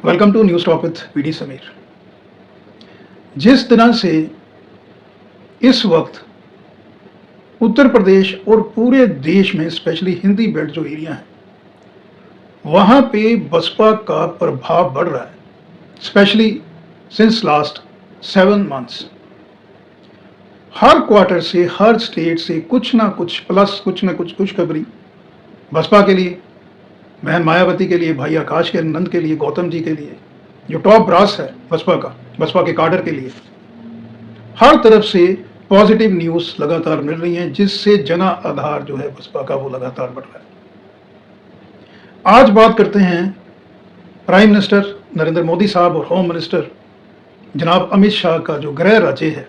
Welcome to news talk with PD Sameer. जिस तरह से इस वक्त उत्तर प्रदेश और पूरे देश में स्पेशली हिंदी बेल्ट जो एरिया है वहाँ पे बसपा का प्रभाव बढ़ रहा है, स्पेशली सिंस लास्ट 7 मंथ्स। हर क्वार्टर से, हर स्टेट से कुछ ना कुछ प्लस, कुछ ना कुछ खुशखबरी बसपा के लिए, बहन मायावती के लिए, भाई आकाश के नंद के लिए, गौतम जी के लिए, जो टॉप ब्रास है बसपा का, बसपा के काडर के लिए हर तरफ से पॉजिटिव न्यूज़ लगातार मिल रही हैं, जिससे जना आधार जो है बसपा का वो लगातार बढ़ रहा है। आज बात करते हैं प्राइम मिनिस्टर नरेंद्र मोदी साहब और होम मिनिस्टर जनाब अमित शाह का जो गृह राज्य है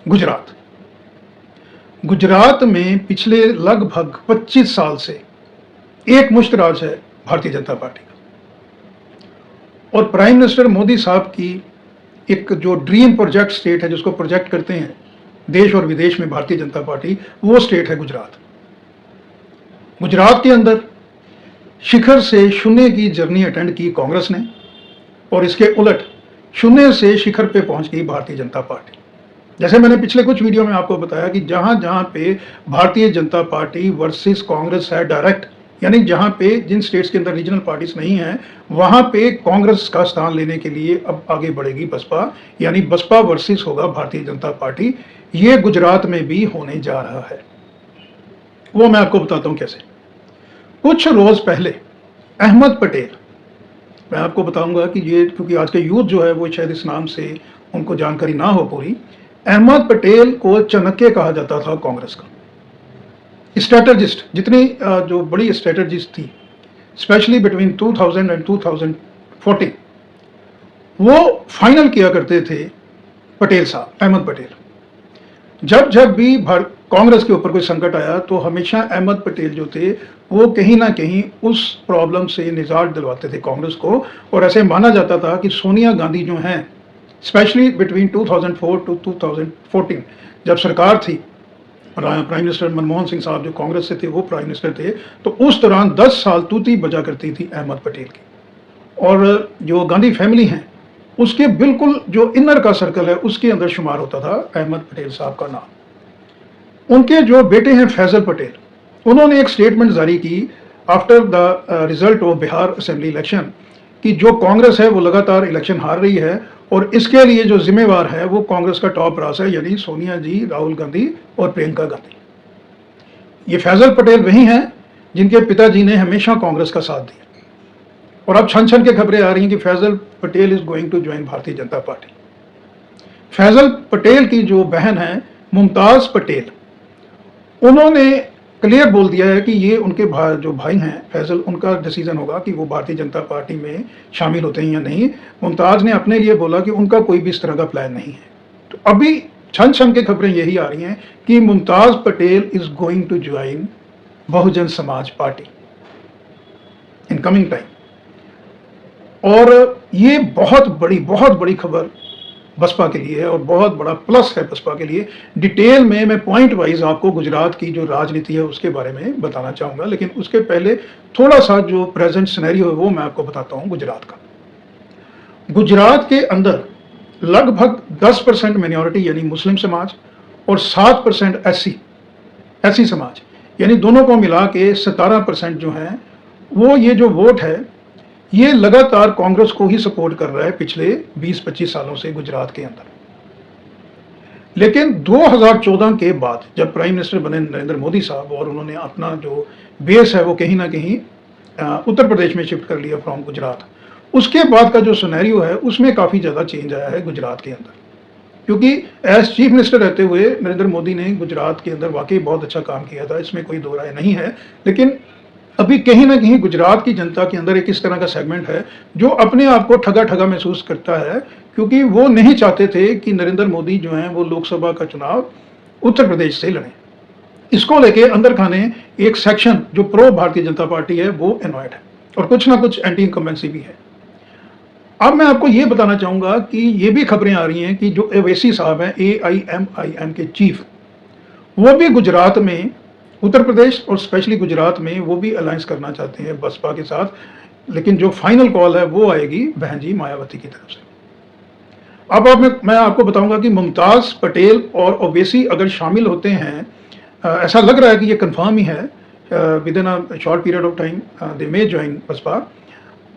गुजरात। गुजरात में पिछले लगभग 25 साल से एक मुश्त राज है भारतीय जनता पार्टी का, और प्राइम मिनिस्टर मोदी साहब की एक जो ड्रीम प्रोजेक्ट स्टेट है, जिसको प्रोजेक्ट करते हैं देश और विदेश में भारतीय जनता पार्टी, वो स्टेट है गुजरात। गुजरात के अंदर शिखर से शून्य की जर्नी अटेंड की कांग्रेस ने, और इसके उलट शून्य से शिखर पे पहुंच गई भारतीय जनता पार्टी। जैसे मैंने पिछले कुछ वीडियो में आपको बताया कि जहां जहां पे भारतीय जनता पार्टी वर्सेस कांग्रेस है डायरेक्ट, यानी जहां पे जिन स्टेट्स के अंदर रीजनल पार्टीज नहीं है वहां पे कांग्रेस का स्थान लेने के लिए अब आगे बढ़ेगी बसपा, यानी बसपा वर्सेस होगा भारतीय जनता पार्टी। ये गुजरात में भी होने जा रहा है। वो मैं आपको बताता हूं कैसे। कुछ रोज पहले अहमद पटेल, मैं आपको बताऊंगा कि ये, क्योंकि आज के यूथ जो है वो शायद इस नाम से उनको जानकारी ना हो पूरी, अहमद पटेल को चाणक्य कहा जाता था कांग्रेस का। स्ट्रेटजिस्ट, जितनी जो बड़ी स्ट्रेटजिस्ट थी स्पेशली बिटवीन 2000 एंड 2014, वो फाइनल किया करते थे पटेल साहब, अहमद पटेल। जब जब भी कांग्रेस के ऊपर कोई संकट आया तो हमेशा अहमद पटेल जो थे वो कहीं ना कहीं उस प्रॉब्लम से निजात दिलवाते थे कांग्रेस को। और ऐसे माना जाता था कि सोनिया गांधी जो हैं, स्पेशली बिटवीन 2004 टू 2014 जब सरकार थी, प्राइम मिनिस्टर मनमोहन सिंह साहब जो कांग्रेस से थे वो प्राइम मिनिस्टर थे, तो उस दौरान 10 साल तूती बजा करती थी अहमद पटेल की। और जो गांधी फैमिली हैं उसके बिल्कुल जो इनर का सर्कल है उसके अंदर शुमार होता था अहमद पटेल साहब का नाम। उनके जो बेटे हैं फैजल पटेल, उन्होंने एक स्टेटमेंट जारी की after the result of Bihar assembly election कि जो कांग्रेस है वो लगातार इलेक्शन हार रही है और इसके लिए जो जिम्मेवार है वो कांग्रेस का टॉप ब्रास है, यानी सोनिया जी, राहुल गांधी और प्रियंका गांधी। ये फैजल पटेल वही हैं जिनके पिताजी ने हमेशा कांग्रेस का साथ दिया। और अब छन छन के खबरें आ रही हैं कि Faizal Patel is going to join Bharatiya Janata party. Faizal Patel की जो बहन है मुमताज पटेल, उन्होंने क्लियर बोल दिया है कि ये उनके जो भाई हैं फैजल, उनका डिसीजन होगा कि वो भारतीय जनता पार्टी में शामिल होते हैं या नहीं। मुमताज ने अपने लिए बोला कि उनका कोई भी इस तरह का प्लान नहीं है। तो अभी छन छन के खबरें यही आ रही हैं कि Mumtaz Patel is going to join Bahujan Samaj Party in coming time. और ये बहुत बड़ी खबर बसपा के लिए है और बहुत बड़ा प्लस है बसपा के लिए। डिटेल में मैं पॉइंट वाइज आपको गुजरात की जो राजनीति है उसके बारे में बताना चाहूँगा, लेकिन उसके पहले थोड़ा सा जो प्रेजेंट सिनेरियो है वो मैं आपको बताता हूँ गुजरात का। गुजरात के अंदर लगभग 10% माइनॉरिटी यानी मुस्लिम समाज और 7% एससी समाज, यानी दोनों को मिला के 17% जो है वो ये जो वोट है ये लगातार कांग्रेस को ही सपोर्ट कर रहा है पिछले 20-25 सालों से गुजरात के अंदर। लेकिन 2014 के बाद जब प्राइम मिनिस्टर बने नरेंद्र मोदी साहब और उन्होंने अपना जो बेस है वो कहीं ना कहीं उत्तर प्रदेश में शिफ्ट कर लिया फ्रॉम गुजरात, उसके बाद का जो सिनेरियो है उसमें काफ़ी ज़्यादा चेंज आया है गुजरात के अंदर। क्योंकि एज चीफ मिनिस्टर रहते हुए नरेंद्र मोदी ने गुजरात के अंदर वाकई बहुत अच्छा काम किया था, इसमें कोई दो राय नहीं है। लेकिन अभी कहीं ना कहीं गुजरात की जनता के अंदर एक इस तरह का सेगमेंट है जो अपने आप को ठगा ठगा महसूस करता है, क्योंकि वो नहीं चाहते थे कि नरेंद्र मोदी जो हैं वो लोकसभा का चुनाव उत्तर प्रदेश से लड़ें। इसको लेके अंदर खाने एक सेक्शन जो प्रो भारतीय जनता पार्टी है वो एनॉयड है और कुछ ना कुछ एंटी इनकम्बेंसी भी है। अब मैं आपको ये बताना चाहूँगा कि ये भी खबरें आ रही हैं कि जो ओवैसी साहब हैं AIMIM के चीफ, वो भी गुजरात में, उत्तर प्रदेश और स्पेशली गुजरात में वो भी अलायंस करना चाहते हैं बसपा के साथ। लेकिन जो फाइनल कॉल है वो आएगी बहन जी मायावती की तरफ से। अब मैं आपको बताऊंगा कि मुमताज़ पटेल और ओवैसी अगर शामिल होते हैं, ऐसा लग रहा है कि ये कंफर्म ही है, within a short period of time they may join BSP.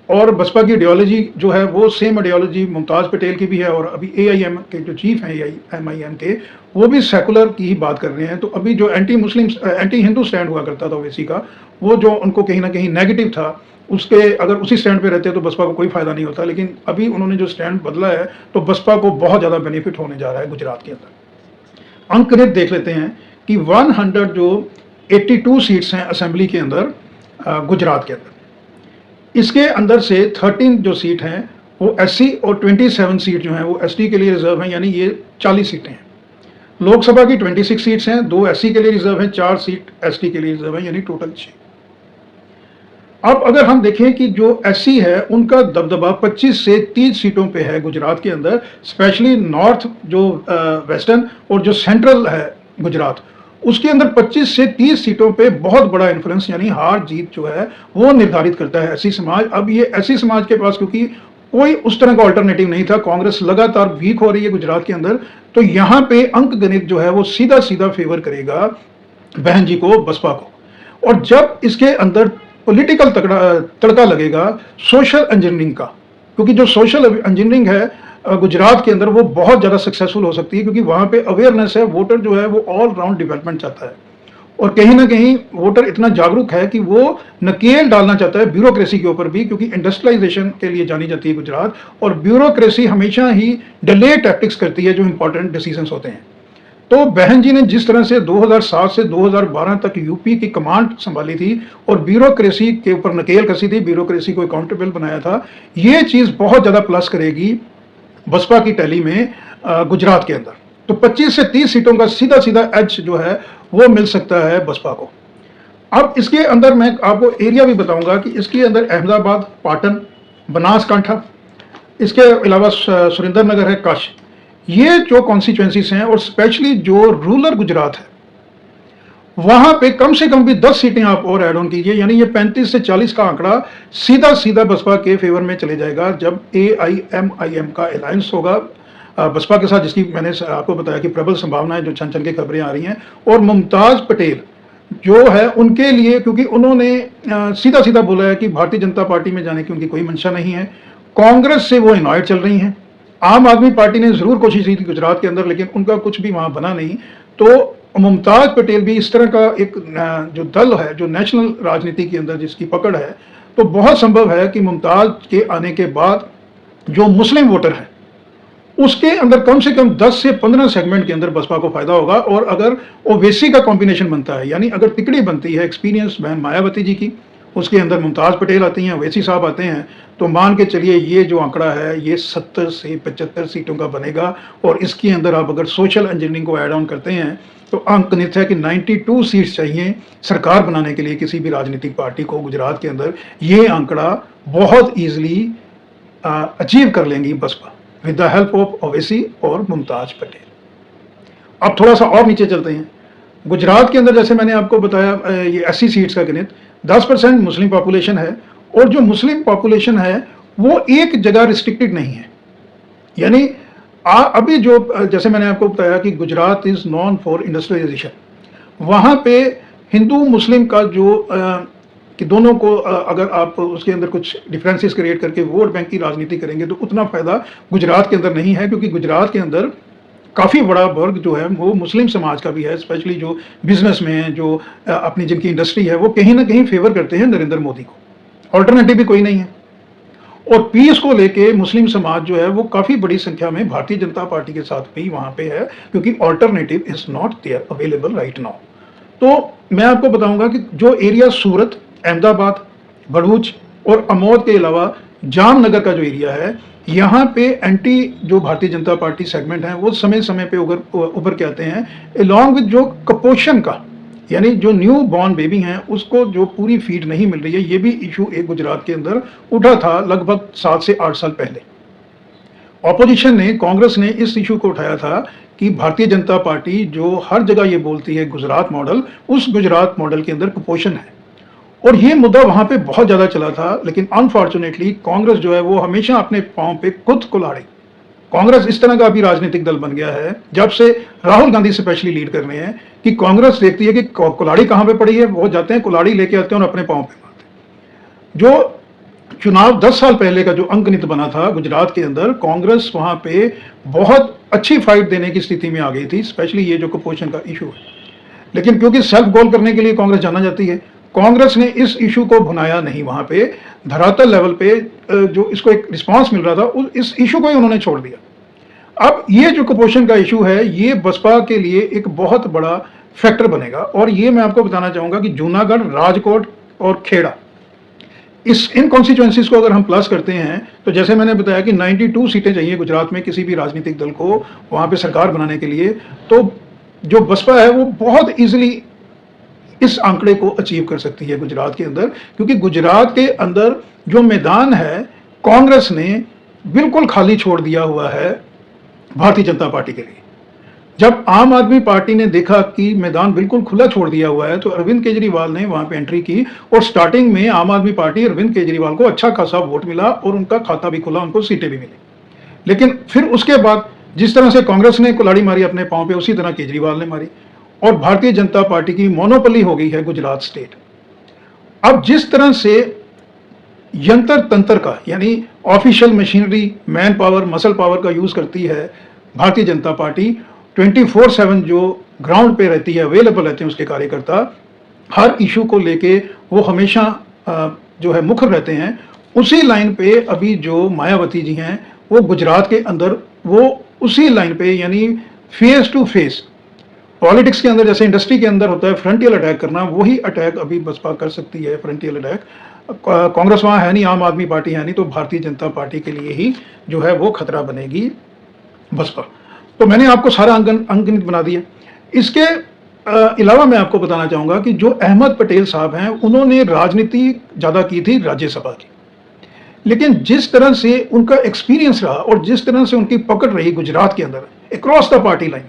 और बसपा की आइडियोलॉजी जो है वो सेम आइडियोलॉजी मुमताज़ पटेल की भी है, और अभी एआईएम के जो चीफ हैं एआईएमआईएम के, वो भी सेकुलर की ही बात कर रहे हैं। तो अभी जो anti Muslim anti Hindu stand हुआ करता था ओवैसी का, वो जो उनको कहीं ना कहीं नेगेटिव था, उसके अगर उसी स्टैंड पे रहते तो बसपा को कोई फायदा नहीं होता। लेकिन अभी उन्होंने जो स्टैंड बदला है तो बसपा को बहुत ज़्यादा बेनिफिट होने जा रहा है गुजरात के अंदर। अंकगणित देख लेते हैं कि 100 जो 82 सीट्स हैं असेंबली के अंदर गुजरात के अंदर, इसके अंदर से 13 जो सीट हैं वो एससी और 27 सीट जो हैं वो एसटी के लिए रिजर्व हैं, यानी ये 40 सीटें हैं। लोकसभा की 26 सीट्स हैं, 2 एससी के लिए रिजर्व हैं, 4 सीट एसटी के लिए रिजर्व हैं, यानी टोटल 6। अब अगर हम देखें कि जो एससी है उनका दबदबा 25 से 30 सीटों पे है गुजरात के अंदर, स्पेशली नॉर्थ जो वेस्टर्न और जो सेंट्रल है गुजरात, उसके अंदर 25 से 30 सीटों पे बहुत बड़ा इन्फ्लुएंस, यानी हार जीत जो है वो निर्धारित करता है एससी समाज। अब ये एससी समाज के पास क्योंकि कोई उस तरह का ऑल्टरनेटिव नहीं था, कांग्रेस लगातार वीक हो रही है गुजरात के अंदर, तो यहाँ पे अंक गणित जो है वो सीधा सीधा फेवर करेगा बहन जी को, बसपा को। और जब इसके अंदर पॉलिटिकल तड़का लगेगा सोशल इंजीनियरिंग का, क्योंकि जो सोशल इंजीनियरिंग है गुजरात के अंदर वो बहुत ज़्यादा सक्सेसफुल हो सकती है, क्योंकि वहाँ पे अवेयरनेस है, वोटर जो है वो ऑल राउंड डेवलपमेंट चाहता है, और कहीं ना कहीं वोटर इतना जागरूक है कि वो नकेल डालना चाहता है ब्यूरोक्रेसी के ऊपर भी, क्योंकि इंडस्ट्रियलाइजेशन के लिए जानी जाती है गुजरात, और ब्यूरोक्रेसी हमेशा ही डिले टैक्टिक्स करती है जो इंपॉर्टेंट डिसीजंस होते हैं। तो बहन जी ने जिस तरह से 2007 से 2012 तक यूपी की कमांड संभाली थी और ब्यूरोक्रेसी के ऊपर नकेल कसी थी, ब्यूरोक्रेसी को अकाउंटेबल बनाया था, ये चीज़ बहुत ज़्यादा प्लस करेगी बसपा की टैली में गुजरात के अंदर। तो 25 से 30 सीटों का सीधा सीधा एज जो है वो मिल सकता है बसपा को। अब इसके अंदर मैं आपको एरिया भी बताऊंगा कि इसके अंदर अहमदाबाद, पाटन, बनासकांठा, इसके अलावा सुरेंद्र नगर है, कच्छ, ये जो कॉन्स्टिट्यूएंसीज हैं, और स्पेशली जो रूरल गुजरात है वहां पे कम से कम भी 10 सीटें आप और ऐड ऑन कीजिए, यानी ये 35 से 40 का आंकड़ा सीधा सीधा बसपा के फेवर में चले जाएगा जब एआईएमआईएम का अलायंस होगा बसपा के साथ, जिसकी मैंने आपको बताया कि प्रबल संभावनाएं जो छन छन के खबरें आ रही हैं। और मुमताज पटेल जो है उनके लिए, क्योंकि उन्होंने सीधा सीधा बोला है कि भारतीय जनता पार्टी में जाने की उनकी कोई मंशा नहीं है, कांग्रेस से वो इनवाइट चल रही हैं। आम आदमी पार्टी ने जरूर कोशिश की थी गुजरात के अंदर, लेकिन उनका कुछ भी वहां बना नहीं। तो मुमताज पटेल भी इस तरह का एक जो दल है जो नेशनल राजनीति के अंदर जिसकी पकड़ है, तो बहुत संभव है कि मुमताज के आने के बाद जो मुस्लिम वोटर है उसके अंदर कम से कम 10 से 15 सेगमेंट के अंदर बसपा को फायदा होगा। और अगर ओवैसी का कॉम्बिनेशन बनता है, यानी अगर तिकड़ी बनती है एक्सपीरियंस बहन मायावती जी की, उसके अंदर मुमताज पटेल आती हैं, ओवैसी साहब आते हैं, तो मान के चलिए ये जो आंकड़ा है ये 70 से 75 सीटों का बनेगा। और इसके अंदर आप अगर सोशल इंजीनियरिंग को ऐड ऑन करते हैं तो अंकगणित है कि 92 सीट्स चाहिए सरकार बनाने के लिए किसी भी राजनीतिक पार्टी को गुजरात के अंदर। ये आंकड़ा बहुत ईजिली अचीव कर लेंगी BSP with the help of Owaisi और मुमताज पटेल। अब थोड़ा सा और नीचे चलते हैं। गुजरात के अंदर जैसे मैंने आपको बताया ये 80 सीट्स का गणित, 10% मुस्लिम पॉपुलेशन है, और जो मुस्लिम पॉपुलेशन है वो एक जगह रिस्ट्रिक्टेड नहीं है। यानी अभी जो जैसे मैंने आपको बताया कि Gujarat is known for industrialisation, वहाँ पे हिंदू मुस्लिम का जो कि दोनों को अगर आप उसके अंदर कुछ डिफरेंसेस क्रिएट करके वोट बैंक की राजनीति करेंगे तो उतना फायदा गुजरात के अंदर नहीं है, क्योंकि गुजरात के अंदर काफ़ी बड़ा वर्ग जो है वो मुस्लिम समाज का भी है, स्पेशली जो बिजनेस में है, जो अपनी जिनकी इंडस्ट्री है, वो कहीं ना कहीं फेवर करते हैं नरेंद्र मोदी को, ऑल्टरनेटिव भी कोई नहीं है। और पीस को लेके मुस्लिम समाज जो है वो काफ़ी बड़ी संख्या में भारतीय जनता पार्टी के साथ भी वहाँ पे है, क्योंकि alternative is not there available right now. तो मैं आपको बताऊंगा कि जो एरिया सूरत, अहमदाबाद, भरूच और अमौद के अलावा जामनगर का जो एरिया है, यहाँ पे एंटी जो भारतीय जनता पार्टी सेगमेंट है वो समय समय पे उभर के आते हैं, अलॉन्ग विद जो कुपोषण का, यानी जो न्यू बॉर्न बेबी हैं उसको जो पूरी फीड नहीं मिल रही है, ये भी इशू एक गुजरात के अंदर उठा था लगभग 7 से 8 साल पहले। ऑपोजिशन ने, कांग्रेस ने इस इशू को उठाया था कि भारतीय जनता पार्टी जो हर जगह ये बोलती है गुजरात मॉडल, उस गुजरात मॉडल के अंदर कुपोषण है। और ये मुद्दा वहां पे बहुत ज्यादा चला था, लेकिन अनफॉर्चुनेटली कांग्रेस जो है वो हमेशा अपने पांव पे खुद कुल्हाड़ी। कांग्रेस इस तरह का अभी राजनीतिक दल बन गया है, जब से राहुल गांधी स्पेशली लीड कर रहे हैं, कि कांग्रेस देखती है कि कुल्हाड़ी कहां पे पड़ी है, वो जाते हैं कुल्हाड़ी लेके आते हैं और अपने पांव पे मारते हैं। जो चुनाव 10 साल पहले का जो अंकगणित बना था गुजरात के अंदर, कांग्रेस वहां पे बहुत अच्छी फाइट देने की स्थिति में आ गई थी, स्पेशली ये जो कुपोषण का इशू है। लेकिन क्योंकि सेल्फ गोल करने के लिए कांग्रेस जाना जाती है, कांग्रेस ने इस इशू को भुनाया नहीं, वहां पे धरातल लेवल पे जो इसको एक रिस्पांस मिल रहा था इस इशू को ही उन्होंने छोड़ दिया। अब ये जो कुपोषण का इशू है, ये बसपा के लिए एक बहुत बड़ा फैक्टर बनेगा। और ये मैं आपको बताना चाहूंगा कि जूनागढ़, राजकोट और खेड़ा, इन कॉन्स्टिट्यूएंसीज को अगर हम प्लस करते हैं, तो जैसे मैंने बताया कि 92 सीटें चाहिए गुजरात में किसी भी राजनीतिक दल को वहां पे सरकार बनाने के लिए, तो जो बसपा है वो बहुत इजीली इस आंकड़े को अचीव कर सकती है गुजरात के अंदर, क्योंकि गुजरात के अंदर जो मैदान है कांग्रेस ने बिल्कुल खाली छोड़ दिया हुआ है भारतीय जनता पार्टी के लिए। जब आम आदमी पार्टी ने देखा कि मैदान बिल्कुल खुला छोड़ दिया हुआ है, तो अरविंद केजरीवाल ने वहां पे एंट्री की, और स्टार्टिंग में आम आदमी पार्टी अरविंद केजरीवाल को अच्छा खासा वोट मिला और उनका खाता भी खुला, उनको सीटें भी मिली। लेकिन फिर उसके बाद जिस तरह से कांग्रेस ने कुल्हाड़ी मारी अपने पांव पे, उसी तरह केजरीवाल ने मारी, और भारतीय जनता पार्टी की मोनोपोली हो गई है गुजरात स्टेट। अब जिस तरह से यंत्र तंत्र का, यानी official machinery, man power, muscle power का यूज करती है भारतीय जनता पार्टी, 24/7 जो ग्राउंड पे रहती है, अवेलेबल रहते हैं उसके कार्यकर्ता, हर इशू को लेके वो हमेशा जो है मुखर रहते हैं। उसी लाइन पे अभी जो मायावती जी हैं वो गुजरात के अंदर वो उसी लाइन पे, यानी फेस टू फेस पॉलिटिक्स के अंदर जैसे इंडस्ट्री के अंदर होता है फ्रंटियल अटैक करना, वही अटैक अभी बसपा कर सकती है, फ्रंटियल अटैक। कांग्रेस वहां है नहीं, आम आदमी पार्टी है नहीं, तो भारतीय जनता पार्टी के लिए ही जो है वो खतरा बनेगी बसपा। तो मैंने आपको सारा अंकगणित बना दिया। इसके अलावा मैं आपको बताना चाहूंगा कि जो अहमद पटेल साहब हैं, उन्होंने राजनीति ज्यादा की थी राज्यसभा की, लेकिन जिस तरह से उनका एक्सपीरियंस रहा और जिस तरह से उनकी पकड़ रही गुजरात के अंदर अक्रॉस द पार्टी लाइन,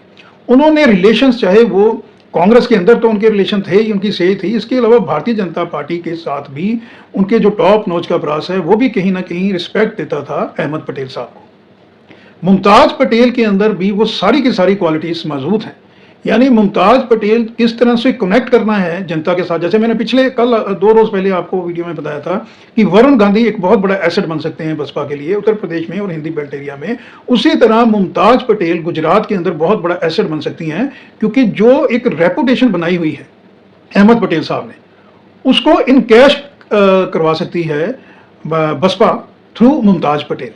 उन्होंने रिलेशंस, चाहे वो कांग्रेस के अंदर तो उनके रिलेशन थे ही, उनकी सही थी, इसके अलावा भारतीय जनता पार्टी के साथ भी उनके जो टॉप नोच का ब्रास है वो भी कहीं ना कहीं रिस्पेक्ट देता था अहमद पटेल साहब को। मुमताज पटेल के अंदर भी वो सारी की सारी क्वालिटीज मौजूद हैं। यानी मुमताज पटेल किस तरह से कनेक्ट करना है जनता के साथ, जैसे मैंने पिछले कल 2 रोज पहले आपको वीडियो में बताया था कि वरुण गांधी एक बहुत बड़ा एसेट बन सकते हैं बसपा के लिए उत्तर प्रदेश में और हिंदी बेल्ट एरिया में, उसी तरह मुमताज पटेल गुजरात के अंदर बहुत बड़ा एसेट बन सकती हैं, क्योंकि जो एक रेपुटेशन बनाई हुई है अहमद पटेल साहब ने, उसको इनकैश करवा सकती है बसपा थ्रू मुमताज पटेल,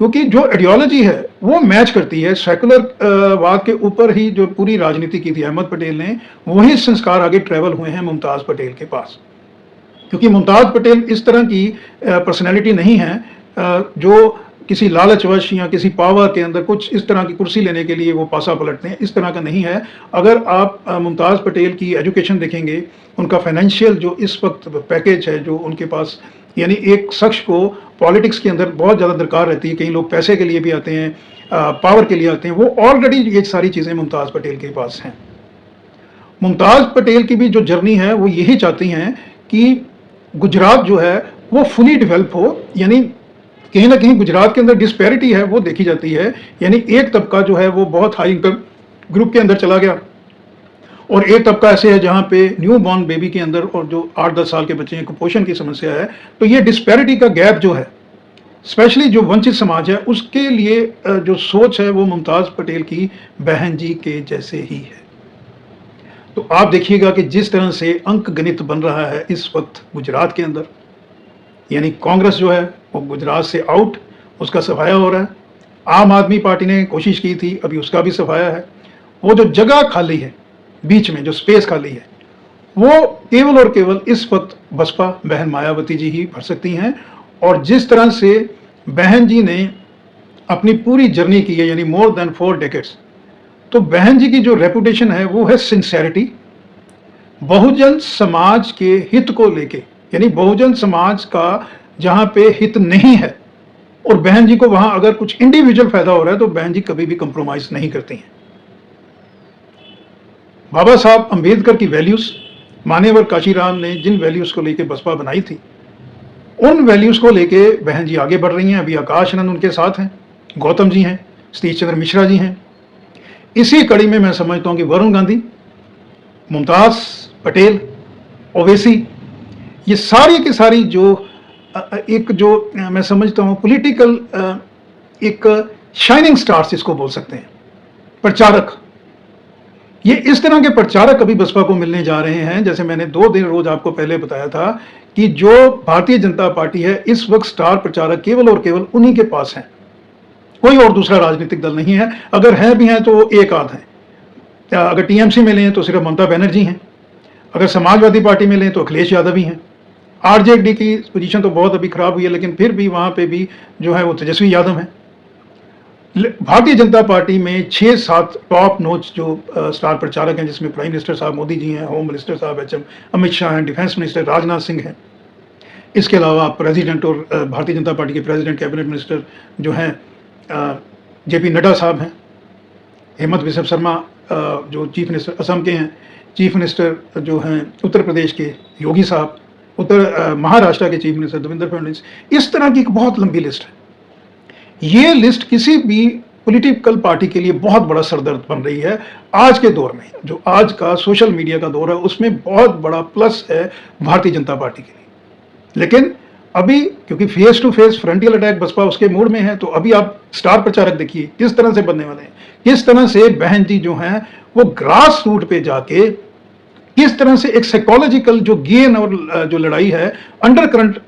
क्योंकि जो आइडियोलॉजी है वो मैच करती है सेकुलर वाद के ऊपर ही जो पूरी राजनीति की थी अहमद पटेल ने, वही संस्कार आगे ट्रेवल हुए हैं मुमताज पटेल के पास। क्योंकि मुमताज पटेल इस तरह की पर्सनैलिटी नहीं है जो किसी लालचवश या किसी पावर के अंदर कुछ इस तरह की कुर्सी लेने के लिए वो पासा पलटते हैं, इस तरह का नहीं है। अगर आप मुमताज पटेल की एजुकेशन देखेंगे, उनका फाइनेंशियल जो इस वक्त पैकेज है जो उनके पास, यानी एक शख्स को पॉलिटिक्स के अंदर बहुत ज़्यादा दरकार रहती है, कई लोग पैसे के लिए भी आते हैं, पावर के लिए आते हैं, वो ऑलरेडी ये सारी चीज़ें मुमताज़ पटेल के पास हैं। मुमताज़ पटेल की भी जो जर्नी है वो यही चाहती हैं कि गुजरात जो है वो फुली डेवलप हो, यानी कहीं ना कहीं गुजरात के अंदर डिस्पैरिटी है वो देखी जाती है, यानी एक तबका जो है वो बहुत हाई इनकम ग्रुप के अंदर चला गया और एक तबका ऐसे है जहाँ पे न्यू बॉर्न बेबी के अंदर और जो 8-10 साल के बच्चे हैं कुपोषण की समस्या है। तो ये डिस्पैरिटी का गैप जो है, स्पेशली जो वंचित समाज है, उसके लिए जो सोच है वो मुमताज़ पटेल की बहन जी के जैसे ही है। तो आप देखिएगा कि जिस तरह से अंक गणित बन रहा है इस वक्त गुजरात के अंदर, यानी कांग्रेस जो है वो गुजरात से आउट, उसका सफाया हो रहा है। आम आदमी पार्टी ने कोशिश की थी, अभी उसका भी सफाया है। वो जो जगह खाली है बीच में, जो स्पेस खाली है, वो केवल और केवल इस वक्त बसपा बहन मायावती जी ही भर सकती हैं। और जिस तरह से बहन जी ने अपनी पूरी जर्नी की है, यानी मोर देन 4 डेकेड्स, तो बहन जी की जो रेपुटेशन है वो है सिंसेरिटी, बहुजन समाज के हित को लेके, यानी बहुजन समाज का जहां पे हित नहीं है और बहन जी को वहां अगर कुछ इंडिविजुअल फायदा हो रहा है तो बहन जी कभी भी कंप्रोमाइज नहीं करती हैं। बाबा साहब अंबेडकर की वैल्यूज, मान्यवर काशीराम ने जिन वैल्यूज़ को लेके बसपा बनाई थी, उन वैल्यूज़ को लेके बहन जी आगे बढ़ रही हैं। अभी आकाश आनंद उनके साथ हैं, गौतम जी हैं, सतीश चंद्र मिश्रा जी हैं। इसी कड़ी में मैं समझता हूँ कि वरुण गांधी, मुमताज़ पटेल, ओवैसी, ये सारी की सारी मैं समझता हूँ पॉलिटिकल एक शाइनिंग स्टार्स इसको बोल सकते हैं, प्रचारक, ये इस तरह के प्रचारक अभी बसपा को मिलने जा रहे हैं। जैसे मैंने 2 दिन रोज आपको पहले बताया था कि जो भारतीय जनता पार्टी है इस वक्त स्टार प्रचारक केवल और केवल उन्हीं के पास हैं, कोई और दूसरा राजनीतिक दल नहीं है। अगर है भी हैं तो एक आध हैं। अगर टीएमसी में लें तो सिर्फ ममता बनर्जी हैं, अगर समाजवादी पार्टी में लें तो अखिलेश यादव ही हैं। आरजेडी की पोजीशन तो बहुत अभी खराब हुई है, लेकिन फिर भी वहां पे भी जो है वो तेजस्वी यादव हैं। भारतीय जनता पार्टी में 6-7 टॉप नोच जो स्टार प्रचारक हैं, जिसमें प्राइम मिनिस्टर साहब मोदी जी हैं, होम मिनिस्टर साहब एचएम अमित शाह हैं, डिफेंस मिनिस्टर राजनाथ सिंह हैं। इसके अलावा प्रेसिडेंट और भारतीय जनता पार्टी के प्रेसिडेंट कैबिनेट मिनिस्टर जो हैं जेपी नड्डा साहब हैं, हेमंत बिस्व शर्मा जो चीफ मिनिस्टर असम के हैं, चीफ मिनिस्टर जो हैं उत्तर प्रदेश के योगी साहब, महाराष्ट्र के चीफ मिनिस्टर देवेंद्र फडणवीस। इस तरह की एक बहुत लंबी लिस्ट है। ये लिस्ट किसी भी पॉलिटिकल पार्टी के लिए बहुत बड़ा सरदर्द बन रही है आज के दौर में। जो आज का सोशल मीडिया का दौर है उसमें बहुत बड़ा प्लस है भारतीय जनता पार्टी के लिए। लेकिन अभी क्योंकि face to face frontal attack Baspa उसके मूड में है, तो अभी आप स्टार प्रचारक देखिए किस तरह से बनने वाले हैं, किस तरह से बहन जी जो हैं वो ग्रास रूट पे जाके किस तरह से एक साइकोलॉजिकल जो गेन और जो लड़ाई है अंडर करंट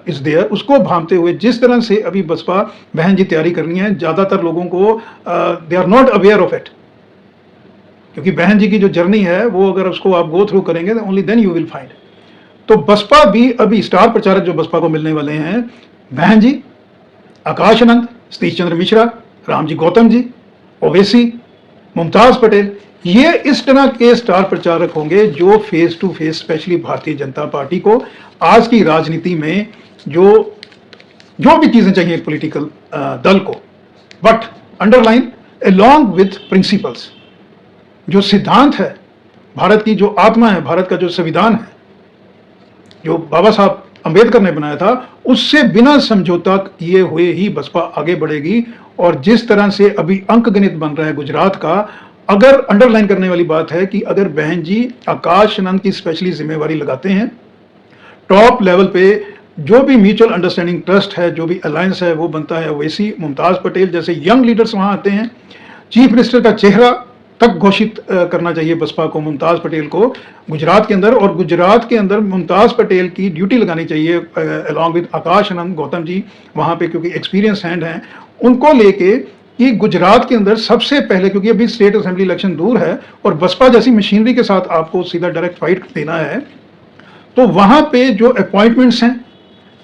इज देयर, उसको भांपते हुए जिस तरह से अभी बसपा बहन जी तैयारी करनी है, ज्यादातर लोगों को they are not aware of it. क्योंकि बहन जी की जो जर्नी है वो अगर उसको आप गो थ्रू करेंगे only then you will find. तो बसपा भी अभी स्टार प्रचारक जो बसपा को मिलने वाले हैं, बहन जी, आकाश आनंद, सतीश चंद्र मिश्रा, रामजी गौतम जी, ओवैसी, मुमताज पटेल, ये इस तरह के स्टार प्रचारक होंगे जो फेस टू फेस स्पेशली भारतीय जनता पार्टी को आज की राजनीति में जो भी चीजें चाहिए पॉलिटिकल दल को, but underline along with principles, जो सिद्धांत है, भारत की जो आत्मा है, भारत का जो संविधान है जो बाबा साहब अंबेडकर ने बनाया था, उससे बिना समझौता किए हुए ही बसपा आगे बढ़ेगी। और जिस तरह से अभी अंकगणित बन रहा है गुजरात का, अगर अंडरलाइन करने वाली बात है कि अगर बहन जी आकाश आनंद की स्पेशली जिम्मेवारी लगाते हैं, टॉप लेवल पे जो भी म्यूचुअल अंडरस्टैंडिंग ट्रस्ट है, जो भी अलायंस है वो बनता है, वैसी मुमताज पटेल जैसे यंग लीडर्स वहां आते हैं। चीफ मिनिस्टर का चेहरा तक घोषित करना चाहिए बसपा को मुमताज पटेल को गुजरात के अंदर, और गुजरात के अंदर मुमताज पटेल की ड्यूटी लगानी चाहिए अलॉन्ग विद आकाश आनंद, गौतम जी वहां पे क्योंकि एक्सपीरियंस हैंड हैं, उनको लेके कि गुजरात के अंदर सबसे पहले, क्योंकि अभी स्टेट असेंबली इलेक्शन दूर है और बसपा जैसी मशीनरी के साथ आपको सीधा डायरेक्ट फाइट देना है, तो वहां पे जो अपॉइंटमेंट्स हैं,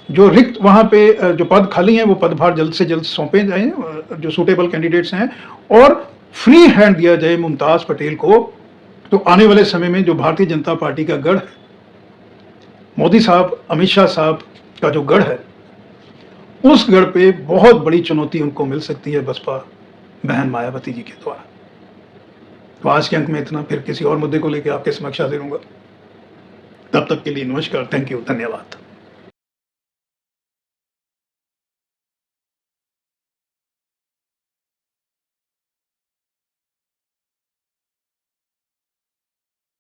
जो रिक्त वहां पे जो पद खाली हैं, वो पदभार जल्द से जल्द सौंपे जाएं जो सूटेबल कैंडिडेट्स हैं, और फ्री हैंड दिया जाए मुमताज पटेल को। तो आने वाले समय में जो भारतीय जनता पार्टी का गढ़ है, मोदी साहब, अमित शाह साहब का जो गढ़ है, उस गढ़ पे बहुत बड़ी चुनौती उनको मिल सकती है बसपा बहन मायावती जी के द्वारा। तो आज के अंक में इतना, फिर किसी और मुद्दे को लेकर आपके समक्ष हाजिर होऊंगा। तब तक के लिए नमस्कार, थैंक यू, धन्यवाद।